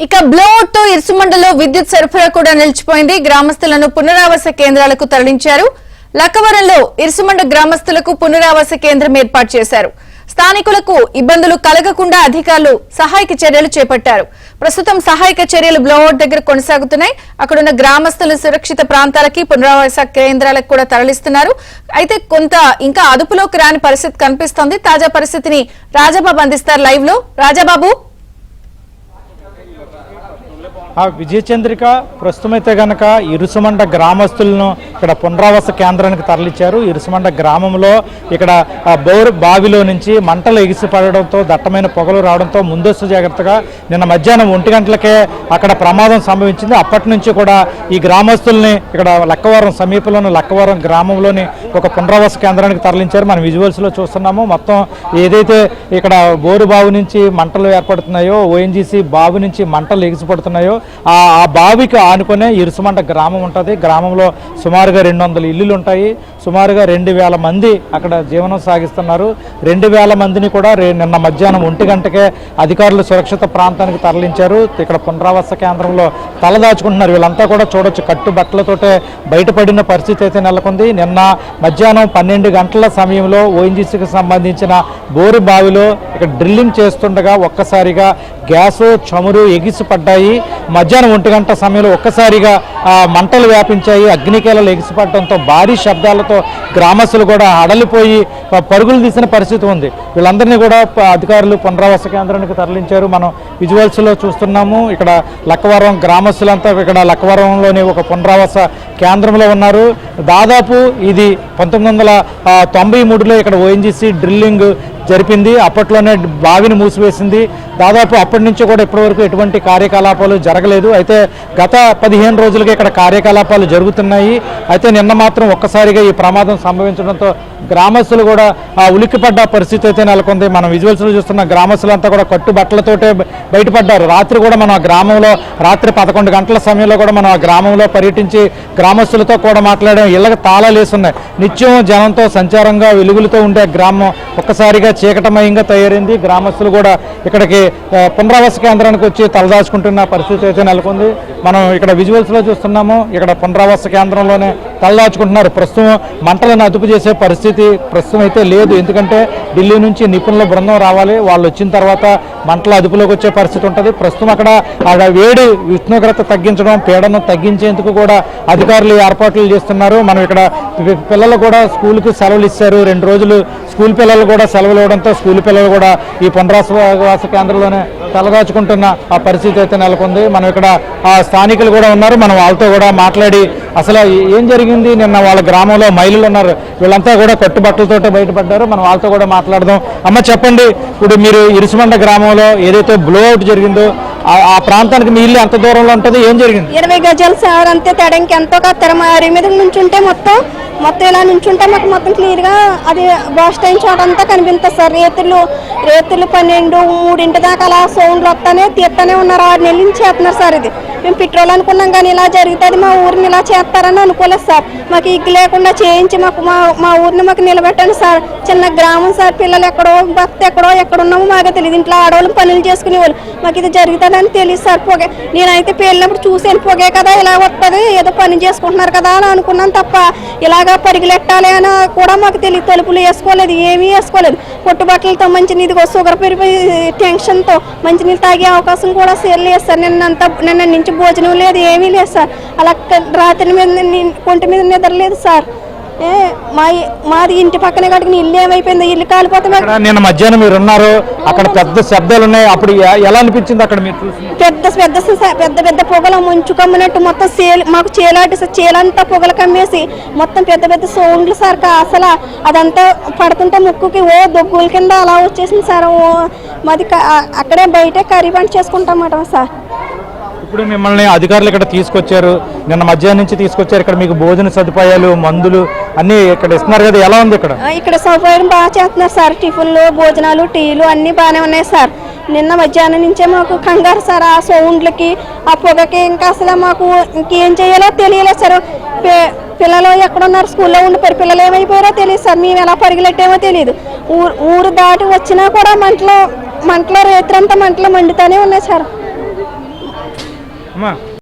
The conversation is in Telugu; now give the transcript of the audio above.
ఇక బ్లోఅవుట్ తో ఇరుసుమండలో విద్యుత్ సరఫరా కూడా నిలిచిపోయింది. గ్రామస్తులను పునరావాస కేంద్రాలకు తరలించారు. లక్కవరంలో ఇరుసుమండ గ్రామస్తులకు పునరావాస కేంద్రం ఏర్పాటు చేశారు. స్థానికులకు ఇబ్బందులు కలగకుండా అధికారులు సహాయక చర్యలు చేపట్టారు. ప్రస్తుతం సహాయక చర్యలు బ్లోఅవుట్ దగ్గర కొనసాగుతున్నాయి. అక్కడున్న గ్రామస్తులు సురక్షిత ప్రాంతాలకి పునరావాస కేంద్రాలకు కూడా తరలిస్తున్నారు. అయితే కొంత ఇంకా అదుపులోకి రాని పరిస్థితి కనిపిస్తోంది. తాజా పరిస్థితిని రాజాబాబు అందిస్తారు లైవ్ లో. రాజాబాబు, విజయచంద్రిక, ప్రస్తుతమైతే గనక ఇరుసుమండ గ్రామస్తులను ఇక్కడ పునరావాస కేంద్రానికి తరలించారు. ఇరుసుమండ గ్రామంలో ఇక్కడ బోరు బావిలో నుంచి మంటలు ఎగిసిపడడంతో దట్టమైన పొగలు రావడంతో ముందస్తు జాగ్రత్తగా నిన్న మధ్యాహ్నం 1 గంటలకే అక్కడ ప్రమాదం సంభవించింది. అప్పటి నుంచి కూడా ఈ గ్రామస్తుల్ని ఇక్కడ లక్కవరం సమీపంలోని లక్కవరం గ్రామంలోని ఒక పునరావాస కేంద్రానికి తరలించారు. మనం విజువల్స్లో చూస్తున్నాము. మొత్తం ఏదైతే ఇక్కడ బోరు బావి నుంచి మంటలు ఏర్పడుతున్నాయో, ఓఎన్జీసీ బావి నుంచి మంటలు ఎగిసిపడుతున్నాయో ఆ బావికి ఆనుకునే ఇరుసుమండ గ్రామం ఉంటుంది. గ్రామంలో సుమారుగా 200 ఇల్లులు ఉంటాయి. సుమారుగా 2000 మంది అక్కడ జీవనం సాగిస్తున్నారు. 2000 మందిని కూడా నిన్న మధ్యాహ్నం 1 గంటకే అధికారులు సురక్షిత ప్రాంతానికి తరలించారు. ఇక్కడ పునరావాస కేంద్రంలో తలదాచుకుంటున్నారు. వీళ్ళంతా కూడా చూడొచ్చు, కట్టుబట్టలతోటే బయటపడిన పరిస్థితి అయితే నెలకొంది. నిన్న మధ్యాహ్నం 12 గంటల సమయంలో ఓఎన్జీసీకి సంబంధించిన బోరు బావిలో ఇక్కడ డ్రిల్లింగ్ చేస్తుండగా ఒక్కసారిగా గ్యాసు చమురు ఎగిసిపడ్డాయి. మధ్యాహ్నం 1 గంట సమయంలో ఒక్కసారిగా మంటలు వ్యాపించాయి. అగ్నికేళలు ఎగిసిపడడంతో భారీ శబ్దాలతో గ్రామస్తులు కూడా అడలిపోయి పరుగులు తీసిన పరిస్థితి ఉంది. వీళ్ళందరినీ కూడా అధికారులు పునరావాస కేంద్రానికి తరలించారు. మనం విజువల్స్లో చూస్తున్నాము. ఇక్కడ లక్కవరం గ్రామస్తులంతా ఇక్కడ లక్కవరంలోని ఒక పునరావాస కేంద్రంలో ఉన్నారు. దాదాపు ఇది 1993లో ఇక్కడ ఓఎన్జీసీ డ్రిల్లింగ్ జరిపింది. అప్పట్లోనే బావిని మూసివేసింది. దాదాపు అప్పటి నుంచి కూడా ఇప్పటివరకు ఎటువంటి కార్యకలాపాలు జరగలేదు. అయితే గత 15 రోజులుగా ఇక్కడ కార్యకలాపాలు జరుగుతున్నాయి. అయితే నిన్న మాత్రం ఒక్కసారిగా ఈ ప్రమాదం సంభవించడంతో గ్రామస్తులు కూడా ఉలిక్కిపడ్డ పరిస్థితి అయితే నెలకొంది. మనం విజువల్స్లో చూస్తున్న గ్రామస్తులంతా కూడా కట్టుబట్టలతోటే బయటపడ్డారు. రాత్రి కూడా మనం ఆ గ్రామంలో రాత్రి 11 గంటల సమయంలో కూడా మనం ఆ గ్రామంలో పర్యటించి గ్రామస్తులతో కూడా మాట్లాడాం. ఇళ్ళకి తాళాలు వేస్తున్నాయి. నిత్యం జనంతో సంచారంగా వెలుగులతో ఉండే గ్రామం ఒక్కసారిగా చీకటమయంగా తయారైంది. గ్రామస్తులు కూడా ఇక్కడికి పునరావాస కేంద్రానికి వచ్చి తలదాచుకుంటున్న పరిస్థితి అయితే నెలకొంది. మనం ఇక్కడ విజువల్స్లో చూస్తున్నాము. ఇక్కడ పునరావాస కేంద్రంలోనే తలదాచుకుంటున్నారు. ప్రస్తుతం మంటలను అదుపు చేసే పరిస్థితి ప్రస్తుతం అయితే లేదు. ఎందుకంటే ఢిల్లీ నుంచి నిపుణుల బృందం రావాలి. వాళ్ళు వచ్చిన తర్వాత మంటల అదుపులోకి వచ్చే పరిస్థితి ఉంటుంది. ప్రస్తుతం అక్కడ వేడి ఉష్ణోగ్రత తగ్గించడం, పీడనం తగ్గించేందుకు కూడా అధికారులు ఏర్పాట్లు చేస్తున్నారు. మనం ఇక్కడ పిల్లలు కూడా స్కూల్కి సెలవులు ఇచ్చారు. 2 రోజులు స్కూల్ పిల్లలు కూడా సెలవులు ఇవ్వడంతో స్కూల్ పిల్లలు కూడా ఈ పునరావాస కేంద్రంలోనే తలదాచుకుంటున్న ఆ పరిస్థితి అయితే నెలకొంది. మనం ఇక్కడ స్థానికులు కూడా ఉన్నారు. మనం వాళ్ళతో కూడా మాట్లాడి అసలు ఏం జరిగింది, నిన్న వాళ్ళ గ్రామంలో మహిళలు ఉన్నారు, వీళ్ళంతా కూడా కట్టుబట్టలతో బయటపడ్డారు. మనం వాళ్ళతో కూడా మాట్లాడదాం. అమ్మ, చెప్పండి, ఇప్పుడు మీరు ఇరుసుమండ గ్రామంలో ఏదైతే బ్లోఅవుట్ జరిగిందో ఆ ప్రాంతానికి మీ ఇల్లు ఎంత దూరంలో ఉంటుంది, ఏం జరిగింది? 20 గజాలు సార్, అంతే తేడానికి ఎంతో అరి మీద నుంచుంటే మొత్తం ఇలా నుంచుంటే మాకు మొత్తం క్లియర్గా అది బాస్ట్ అయిన చోట అంతా కనిపిస్తుంది సార్. రేతులు 12, 3 దాకా అలా సౌండ్లు వస్తానే తీస్తానే ఉన్నారు. 6 నెలల నుంచి చేస్తున్నారు సార్. ఇది మేము పెట్రోల్ అనుకున్నాం కానీ ఇలా జరుగుతుంది, మా ఊరిని ఇలా చేస్తారని అనుకోలేదు సార్. మాకు ఇగ్గు లేకుండా చేయించి మా ఊరిని మాకు నిలబెట్టండి సార్. చిన్న గ్రామం సార్. పిల్లలు ఎక్కడో, భక్తి ఎక్కడున్నామో మాకే తెలియదు. ఇంట్లో ఆడవాళ్ళు పనులు చేసుకునేవాళ్ళు. మాకు ఇది జరుగుతుందని తెలియదు సార్. పొగే నేనైతే పేలినప్పుడు చూసాను. పొగే కదా ఇలా వస్తుంది, ఏదో పని చేసుకుంటున్నారు కదా అని అనుకున్నాను తప్ప ఇలాగా పరిగెలెట్టాలి అని కూడా మాకు తెలియదు. తలుపులు వేసుకోలేదు, ఏమీ వేసుకోలేదు. పొట్టుబట్టలతో మంచినీళ్ళు షుగర్ పెరిగిపోయి టెన్షన్తో మంచినీళ్ళు తాగే అవకాశం కూడా లేదు సార్. నిన్న నుంచి భోజనం లేదు, ఏమీ లేదు సార్. అలా రాత్రి మీద కొంటి మీద నిద్ర లేదు సార్. మాది ఇంటి పక్కనే కట్టుకుని ఇల్లు ఏమైపోయింది, ఇల్లు కాలిపోతే నిన్న మధ్యాహ్నం మీరు ఉన్నారు, అక్కడ పెద్ద శబ్దాలు ఉన్నాయి. అప్పుడు ఎలా అనిపించింది అక్కడ మీరు చూసి? పెద్ద పొగలు మంచు కమ్మినట్టు మొత్తం మాకు చేలంతా పొగలు కమ్మేసి మొత్తం పెద్ద సౌండ్లు సార్. అసలు అదంతా పడుతుంటే ముక్కుకి దొగ్గుల కింద అలా వచ్చేసింది సార్. మాది అక్కడే బయటే కర్రీ పంట చేసుకుంటామట సార్. ఇప్పుడు మిమ్మల్ని అధికారులు ఇక్కడ తీసుకొచ్చారు, నిన్న మధ్యాహ్నం నుంచి తీసుకొచ్చారు. ఇక్కడ మీకు భోజన సదుపాయాలు, మందులు అన్నీ ఇక్కడ ఇస్తున్నారు కదా, ఎలా ఉంది ఇక్కడ? ఇక్కడ సౌకర్యం బాగా చేస్తున్నారు సార్. టిఫిన్లు, భోజనాలు, టీలు అన్నీ బాగానే ఉన్నాయి సార్. నిన్న మధ్యాహ్నం నుంచే మాకు కంగారు సార్. ఆ సౌండ్లకి, ఆ పొగకి ఇంకా అసలు మాకు ఇంకేం చేయాలో తెలియలేదు సార్. పిల్లలు ఎక్కడున్నారు, స్కూల్లో ఉండిపోయారు. పిల్లలు ఏమైపోయారో తెలియదు సార్. మేము ఎలా పరిగెలెట్టామో తెలియదు. ఊరు దాటి వచ్చినా కూడా మంటలో రేత్రంతా మంటలు మండుతూనే ఉన్నాయి సార్. అమ్మా